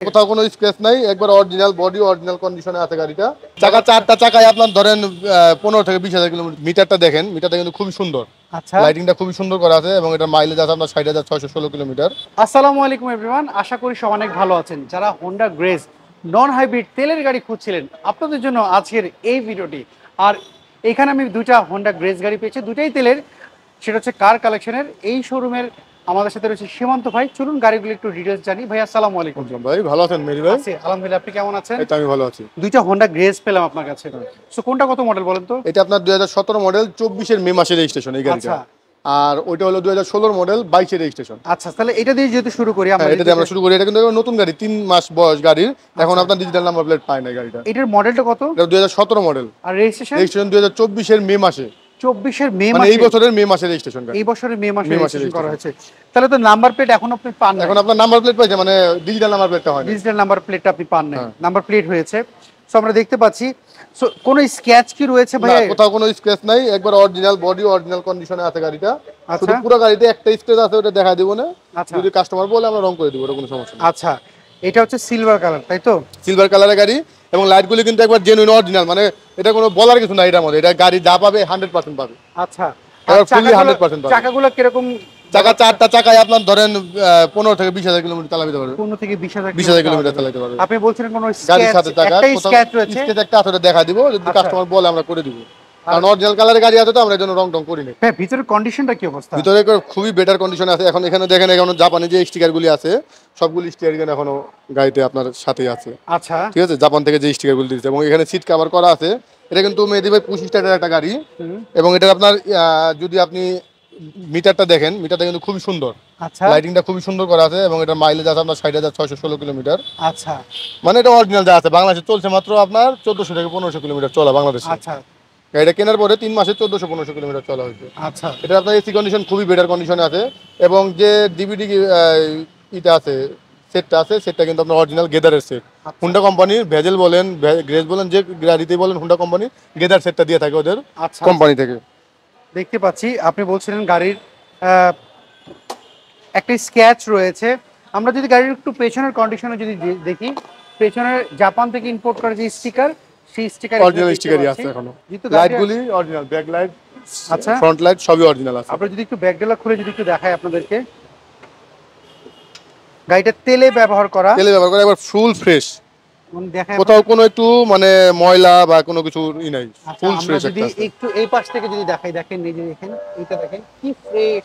কোথাও কোনো স্ক্র্যাচ নাই, একবার অরিজিনাল বডি, অরিজিনাল কন্ডিশনে আছে গাড়িটা। চাকা চারটা চাকায় আপনার ধরেন 15 থেকে 20,000 কিলোমিটার। মিটারটা দেখেন, মিটারটা কিন্তু খুবই সুন্দর। আচ্ছা, লাইটিংটা খুবই সুন্দর করা আছে এবং এটার মাইলেজ আছে আপনার 60,616 কিলোমিটার। আসসালামু আলাইকুম এভরিওয়ান, আশা করি সব অনেক ভালো আছেন। যারা হোন্ডা গ্রেজ নন হাইব্রিড তেলের গাড়ি খুঁজছিলেন, আপনাদের জন্য আজকের এই ভিডিওটি। আর এখানে আমি দুইটা হোন্ডা গ্রেজ গাড়ি পেয়েছি, দুটাই তেলের। সেটা হচ্ছে কার কালেকশনের এই শোরুমের। আমাদের সাথে রয়েছে সীমান্ত ভাই। চলুন গাড়িগুলো একটু ডিটেলস জানি। ভাই আসসালামু আলাইকুম। ভাই ভালো আছেন মেরি ভাই? আছি আলহামদুলিল্লাহ, আপনি কেমন আছেন? এই তো আমি ভালো আছি। দুইটা হোন্ডা গ্রেজ পেলাম আপনার কাছে। সো কোনটা কত মডেল বলেন তো? এটা আপনার 2017 মডেল, 24 মে মাসের রেজিস্ট্রেশন এই গাড়িটা। আচ্ছা, আর ওইটা হলো 2016 মডেল, 22 রেজিস্ট্রেশন। আচ্ছা, তাহলে এটা দিয়ে যেহেতু শুরু করি আমরা। এটা দিয়ে আমরা শুরু করি। এটা কিন্তু নতুন গাড়ি, 3 মাস বয়স গাড়ির। এখন আপনার ডিজিটাল নাম্বার প্লেট পায় না গাড়িটা। এটার মডেলটা কত? এটা 2017 মডেল আর রেজিস্ট্রেশন? রেজিস্ট্রেশন 2024 মে মাসে। 24 মে মানে মাসে? এই বছরের মে মাসে রেজিস্ট্রেশন গাড়ি। এই বছরের মে মাসে মে মাসে রেজিস্ট্রেশন করা হয়েছে। তাহলে তো নাম্বার প্লেট এখন আপনি পান না। এখন আপনার নাম্বার প্লেট পাইছে, মানে ডিজিটাল নাম্বার প্লেটটা হয় না। ডিজিটাল নাম্বার প্লেটটা আপনি পান না, নাম্বার প্লেট হয়েছে। সো আমরা দেখতে পাচ্ছি। সো কোনো স্ক্র্যাচ কি রয়েছে ভাই? না, কোথাও কোনো স্ক্র্যাচ নাই, একবার অরিজিনাল বডি, অরিজিনাল কন্ডিশনে আছে গাড়িটা। আচ্ছা, শুধু পুরো গাড়িতে একটা স্ক্র্যাচ আছে, ওটা দেখা দিব না। আচ্ছা, যদি কাস্টমার বলে আমরা রং করে দিব, ওটা কোনো সমস্যা নেই। আচ্ছা, এটা হচ্ছে সিলভার কালার, তাই তো? সিলভার কালারের গাড়ি এবং লাইটগুলি কিন্তু একবার জেনুইন অরিজিনাল, মানে এটা কোনো বলার কিছু নাই এটার মধ্যে। এটা গাড়ি যা পাবে 100% পাবে। আচ্ছা, এবার ফুললি 100% পাবে। চাকাগুলো কিরকম? চাকা চারটা চাকায় আপনার ধরেন 15 থেকে 20,000 কিলোমিটার চালাতে পারবে। 15 থেকে 20,000 কিলোমিটার চালাতে পারবে। আপনি বলছিলেন কোনো গাড়ির সাথে চাকা একটাই স্ক্র্যাচ রয়েছে? স্কেচ একটা আছে, ওটা দেখা দিব। যদি আচ্ছা, কাস্টমার বলে আমরা করে দিব, কারণ অরিজিনাল কালারের গাড়ি আছে তো, আমরা এর জন্য রং টং করি না। হ্যাঁ, ভিতরের কন্ডিশনটা কি অবস্থা? ভিতরে খুবই বেটার কন্ডিশনে আছে। এখন এখানে দেখেন, এখন জাপানি যে স্টিকারগুলি আছে সবগুলি স্টিকার এখনো গাড়িতে আপনার সাথেই আছে। আচ্ছা, ঠিক আছে, জাপান থেকে যে স্টিকারগুলি দিয়েছে এবং এখানে সিট কভার করা আছে। এটা কিন্তু মেহেদী ভাই 25 স্টারের একটা গাড়ি এবং এটা আপনার যদি আপনি মিটারটা দেখেন, মিটারটা কিন্তু খুবই সুন্দর। আচ্ছা, লাইটিংটা খুবই সুন্দর করা আছে এবং এটার মাইলেজ আছে আপনার 60,616 কিলোমিটার। আচ্ছা, মানে এটা অরিজিনাল যা আছে। বাংলাদেশে চলছে মাত্র আপনার 1400 থেকে 1500 কিলোমিটার চলা বাংলাদেশে। আচ্ছা, গাড়িটা কেনার পরে 3 মাসে 1400-1500 কিলোমিটার চলা হয়েছে। আচ্ছা, এটা আপনার এসি কন্ডিশন খুবই বেটার কন্ডিশনে আছে এবং যে ডিভিডি ইটা আছে, সেটটা আছে, সেটটা কিন্তু আপনার অরিজিনাল গেদারের সেট। হুন্ডা কোম্পানির ভেজেল বলেন, গ্রেজ বলেন, যে গাড়িতেই বলেন, হুন্ডা কোম্পানি গেদার সেটটা দিয়ে থাকে ওদের কোম্পানি থেকে। দেখতে পাচ্ছি আপনি বলছিলেন গাড়ির একটা স্ক্র্যাচ রয়েছে। আমরা যদি গাড়ির একটু পেছনের কন্ডিশনে যদি দেখি, পেছনের জাপান থেকে ইম্পোর্ট করা যে স্টিকার, সেই স্টিকার অরিজিনাল স্টিকারই আছে এখনো। লাইটগুলি অরিজিনাল, ব্যাক লাইট, আচ্ছা, ফ্রন্ট লাইট সবই অরিজিনাল আছে। আমরা যদি একটু ব্যাক ডেলা খুলে যদি একটু দেখাই আপনাদেরকে, গাড়িটা তেলে ব্যবহার করা, একবার ফুল ফ্রেশ। দেখাই কোথাও কোনো একটু মানে ময়লা বা কোনো কিছু নাই, ফুল ফ্রেশ। যদি একটু এই পাশ থেকে যদি দেখাই, দেখেন নিজে দেখেন, এটা দেখেন কি ফ্রেশ।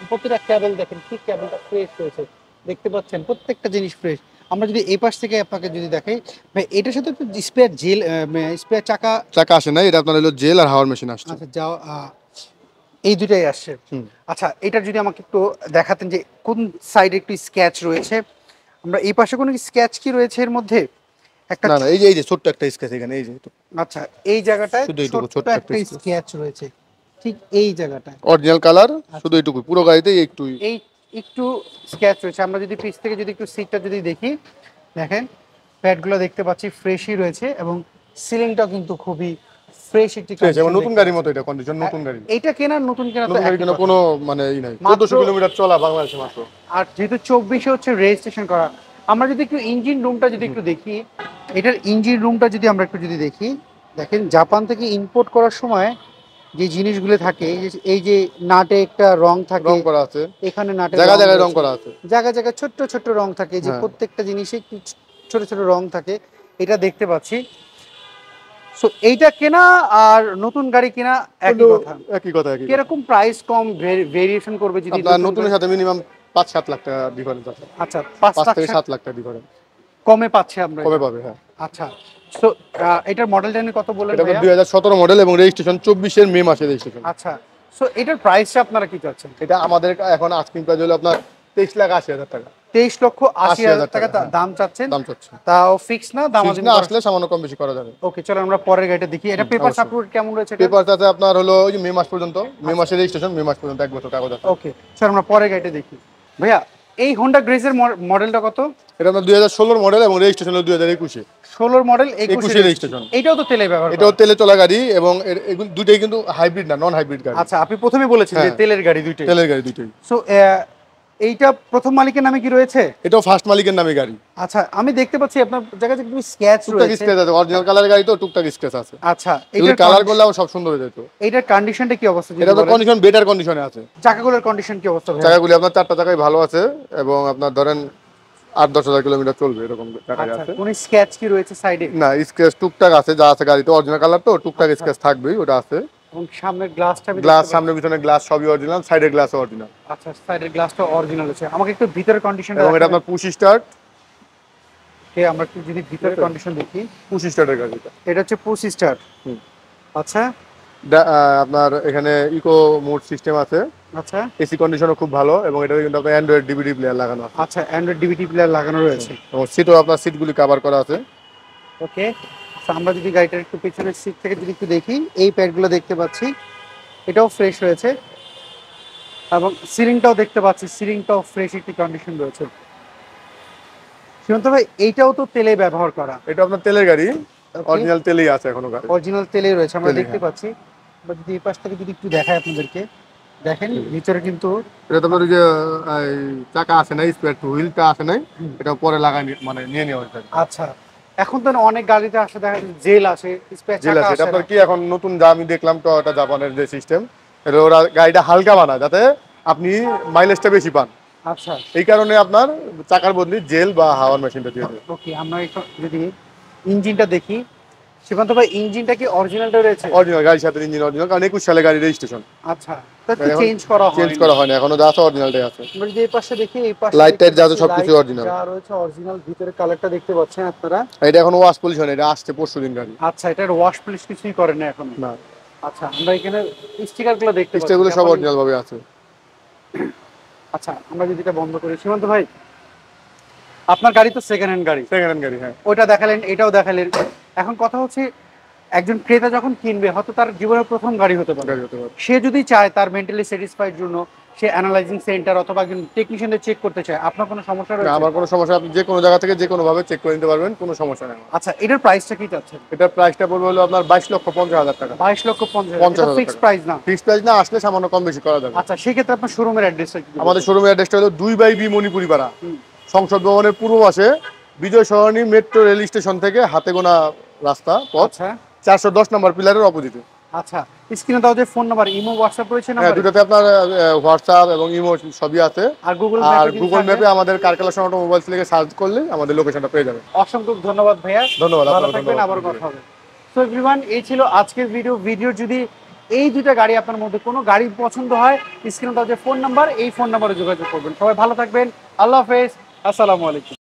প্রত্যেকটা কেবল দেখেন, কি কেবলটা ফ্রেশ রয়েছে, দেখতে পাচ্ছেন প্রত্যেকটা জিনিস ফ্রেশ। আমরা যদি এই পাশ থেকে আপনাকে যদি দেখাই, ভাই এটার সাথে তো স্পেয়ার জেল, স্পেয়ার চাকা আসে না, এটা আপনার হলো জেল আর হাওয়ার মেশিন আসছে। আচ্ছা, যাও, এই দুটাই আসছে। আচ্ছা, এটা যদি আমাকে একটু দেখাতেন যে কোন সাইডে একটু স্ক্র্যাচ রয়েছে। আমরা এই পাশে কোনো স্ক্র্যাচ কি রয়েছে এর মধ্যে? একটা না, এই যে ছোট্ট একটা স্ক্র্যাচ এখানে, এই যে। আচ্ছা, এই জায়গাটায় ছোট্ট একটা স্ক্র্যাচ রয়েছে, ঠিক এই জায়গাটায়। অরিজিনাল কালার, শুধু এইটুকু, পুরো গাড়িতে এই একটু স্ক্র্যাচ রয়েছে। আমরা যদি পিছ থেকে যদি একটু সিটটা যদি দেখি, দেখেন প্যাডগুলো দেখতে পাচ্ছি ফ্রেশই রয়েছে এবং সিলিংটাও কিন্তু খুবই ফ্রেশ একটি কন্ডিশন। নতুন গাড়ির মতো এটা কন্ডিশন, নতুন গাড়ি। এটা কেনা নতুন কেনা তো কোনো মানে নাই। 1400 কিলোমিটার চলা বাংলাদেশে মাত্র। আর যেহেতু 24 হচ্ছে রেজিস্ট্রেশন করা। আমরা যদি একটু ইঞ্জিন রুমটা যদি একটু দেখি, এটার ইঞ্জিন রুমটা যদি আমরা একটু যদি দেখি, দেখেন জাপান থেকে ইম্পোর্ট করার সময় যে জিনিসগুলো থাকে, এই যে নাটে একটা রং থাকে, রং করা আছে এখানে নাটে জায়গায় জায়গায় রং করা আছে, জায়গায় জায়গায় ছোট্ট ছোট্ট রং থাকে, যে প্রত্যেকটা জিনিসে ছোট ছোট রং থাকে, এটা দেখতে পাচ্ছি। সো এইটা কেনা আর নতুন গাড়ি কেনা একই কথা। কিরকম প্রাইস কম ভেরিয়েশন করবে যদি আপনার নতুনের সাথে মিনিমাম 5-7 লাখ টাকা ডিফারেন্স আছে। আচ্ছা, 5 থেকে 7 লাখ টাকা ডিফারেন্স কমে পাচ্ছে আমরা, কমে পাবে। হ্যাঁ, আচ্ছা। সো এটার মডেলটা নিয়ে কত বললেন? এটা 2017 মডেল এবং রেজিস্ট্রেশন 24 মে মাসে রেজিস্ট্রেশন। আচ্ছা, সো এটার প্রাইসটা আপনারা কি চাচ্ছেন? এটা আমাদের এখন আস্কিং প্রাইস হলো আপনার 23,80,000 টাকা। 23,80,000 টাকা দাম চাচ্ছেন? তাও ফিক্স না, দাম আসলে সামান্য কম বেশি করা যাবে। ওকে, চলো আমরা পরের গাড়িটা দেখি। এটা পেপার সাপোর্ট কেমন রয়েছে? পেপার আছে আপনার হলো ওই যে মে মাস পর্যন্ত, মে মাসে রেজিস্ট্রেশন, মে মাস পর্যন্ত 1 বছর কাগজ আছে। ওকে, চলো আমরা পরের গাড়িটা দেখি। ভাইয়া, এই হোন্ডা গ্রেজের মডেলটা কত? এটা আপনার 2016 মডেল এবং রেজিস্ট্রেশন হলো 2021। 16 মডেল, 21 রেজিস্ট্রেশন। এটাও তো তেলে ব্যবহার, এটাও তেলে চলা গাড়ি এবং এগুলো দুটোই কিন্তু হাইব্রিড না, নন হাইব্রিড গাড়ি। আচ্ছা, আপনি প্রথমে বলেছেন যে তেলের গাড়ি দুটোই। তেলের গাড়ি দুটোই। সো এইটা প্রথম মালিকের নামে কি রয়েছে? এটাও ফার্স্ট মালিকের নামে গাড়ি। আচ্ছা, আমি দেখতে পাচ্ছি আপনার জায়গায় একটু স্ক্র্যাচ টুকটাক রয়েছে। স্ক্র্যাচ আছে, অরিজিনাল কালারের গাড়ি তো টুকটাক স্ক্র্যাচ আছে। আচ্ছা, এগুলো কালার করলে আবার সব সুন্দর হয়ে যেত। এইটার কন্ডিশনটা কি অবস্থা যদি এটা তো বলেন? কন্ডিশন বেটার কন্ডিশনে আছে। চাকাগুলোর কন্ডিশন কি অবস্থা ভাইয়া? চাকাগুলি আপনার 4টা চাকাই ভালো আছে এবং আপনার ধরেন 8-10 হাজার কিলোমিটার চলবে এরকম চাকা আচ্ছা, আছে। কোন স্ক্র্যাচ কি রয়েছে সাইডে? না, স্ক্র্যাচ টুকটাক আছে, যা আছে গাড়িতে অরিজিনাল কালার তো টুকটাক আচ্ছা। স্ক্র্যাচ থাকবেই, ওটা আছে। এবং সামনের গ্লাসটা আমি গ্লাস দেখতে সামনে পিছনে গ্লাস সবই অরিজিনাল, সাইডের গ্লাসও অরিজিনাল। পাচ্ছি। আচ্ছা, সাইডের গ্লাসটা অরিজিনাল আছে। আমাকে একটু ভিতরের কন্ডিশনটা এবং এটা আপনার পুশ স্টার্ট। আমরা একটু যদি ভিতরের কন্ডিশন দেখি। পুশ স্টার্টের গাড়ি এটা। এটা হচ্ছে পুশ স্টার্ট। হুম। আচ্ছা আপনার এখানে ইকো মোড সিস্টেম আছে, আচ্ছা এসি কন্ডিশনও খুব ভালো এবং এটাতে কিন্তু আপনার অ্যান্ড্রয়েড ডিভিডি প্লেয়ার লাগানো আছে। আচ্ছা, অ্যান্ড্রয়েড ডিভিডি প্লেয়ার লাগানো রয়েছে। এবং সিটও আপনার সিটগুলি কভার করা আছে। ওকে, আমরা যদি গাড়িটার একটু পিছনের সিট থেকে যদি একটু দেখি, এই প্যাডগুলো দেখতে পাচ্ছি, এটাও ফ্রেশ রয়েছে। এবং সিলিংটাও দেখতে পাচ্ছি, সিলিংটাও ফ্রেশ একটি কন্ডিশন রয়েছে। সীমান্ত ভাই, এইটাও তো তেলে ব্যবহার করা। এটা আপনার তেলের গাড়ি, অরিজিনাল তেলেই আছে এখনো গাড়ি। অরিজিনাল তেলেই রয়েছে, আমরা তেলেই, দেখতে হ্যাঁ। পাচ্ছি। আমরা যদি এই পাশ থেকে যদি একটু দেখাই আপনাদেরকে, দেখেন ভিতরে কিন্তু এটা তো আপনার ওই যে এই চাকা আছে না, স্পেয়ার হুইলটা আছে নাই, এটা পরে লাগাই মানে নিয়ে নেওয়া হয়েছে। আচ্ছা, এখন তো অনেক গাড়িতে আসে দেখা যায় জেল আসে, স্পেয়ার জেল চাকা আছে। এটা আসে আপনার না। কি এখন নতুন যা আমি দেখলাম টয়োটা জাপানের যে সিস্টেম, এটা ওরা গাড়িটা হালকা বানায় যাতে আপনি মাইলেজটা বেশি পান। আচ্ছা এই কারণে আপনার চাকার বদলে জেল বা হাওয়ার মেশিনটা দিয়ে দেয়। ওকে, আমরা একটু যদি ইঞ্জিনটা দেখি, সীমান্ত ভাই ইঞ্জিনটা কি অরিজিনালটা রয়েছে? অরিজিনাল গাড়ির সাথে ইঞ্জিন অরিজিনাল, কারণ 21 সালে গাড়ি রেজিস্ট্রেশন। আচ্ছা, তা কি চেঞ্জ করা হয়? চেঞ্জ করা হয়নি এখনো, যা আছে অরিজিনালটাই আছে। আমরা যদি এই পাশে দেখি, এই পাশে লাইট টাইট যা আছে দেখতে সবকিছু পাচ্ছি অরিজিনাল। যা রয়েছে অরিজিনাল। ভিতরে কালারটা দেখতে পাচ্ছেন আপনারা। এটা এখন ওয়াশ পলিশ হয় না, এটা আসছে পরশুদিন গাড়ি। আচ্ছা, এটার ওয়াশ পলিশ কিছুই করে না এখন? না, আচ্ছা, আমরা এখানে স্টিকারগুলো দেখতে পাচ্ছি, স্টেগুলো সব জাপানি- অরিজিনাল ভাবে আছে। আচ্ছা, আমরা যদি এটা বন্ধ করি, সীমান্ত ভাই আপনার গাড়ি তো সেকেন্ড হ্যান্ড গাড়ি, সেকেন্ড হ্যান্ড গাড়ি, হ্যাঁ। ওইটা দেখালেন, এটাও দেখালেন। এখন কথা হচ্ছে, একজন ক্রেতা যখন কিনবে, হয়তো তার জীবনের প্রথম গাড়ি হতে পারে, গাড়ি হতে পারে। সে যদি চায় তার মেন্টালি স্যাটিসফাইড জন্য সে অ্যানালাইজিং সেন্টার অথবা একজন টেকনিশিয়ানদের চেক করতে চায়, আপনার কোনো সমস্যা না, রয়েছে? আমার কোনো সমস্যা, আপনি যে কোনো জায়গা থেকে যে কোনো ভাবে চেক করে নিতে পারবেন, কোনো সমস্যা নেই আমার। আচ্ছা, এটার প্রাইসটা কি চাচ্ছেন? এটার প্রাইসটা পড়বে হলো আপনার 22,50,000 টাকা। 22,50,000। 50,000 ফিক্সড টাকা। প্রাইস না? ফিক্সড প্রাইস না, আসলে সামান্য কম বেশি করা যাবে। আচ্ছা, সেক্ষেত্রে আপনার শোরুমের অ্যাড্রেসটা কি? আমাদের শোরুমের অ্যাড্রেসটা হলো 2/B মণিপুরি পাড়া, সংসদ ভবনের পূর্ব পাশে, বিজয় সরণি মেট্রো রেল স্টেশন থেকে হাতে গোনা রাস্তা পথ, আচ্ছা 410 নম্বর পিলারের অপোজিটে। আচ্ছা, স্ক্রিনে দাও যে ফোন নাম্বার, ইমো হোয়াটসঅ্যাপ রয়েছে না? হ্যাঁ, দুটোতে আপনার হোয়াটসঅ্যাপ এবং ইমো সবই আছে। আর গুগল আর ম্যাপে গুগল ম্যাপে আমাদের কারকালাসন অটোমোবাইলস লিখে সার্চ করলে আমাদের লোকেশনটা পেয়ে যাবেন। অসংখ্য ধন্যবাদ ভাইয়া, ধন্যবাদ, ভালো আপনাকে থাকবেন, ধন্যবাদ। আবার কথা হবে। সো এভরিওয়ান, এই ছিল আজকের ভিডিও যদি এই দুটো গাড়ি আপনার মধ্যে কোনো গাড়ি পছন্দ হয়, স্ক্রিনে দাও যে ফোন নাম্বার, এই ফোন নাম্বারে যোগাযোগ করবেন। সবাই ভালো থাকবেন, আল্লাহ হাফেজ, আসসালামু আলাইকুম।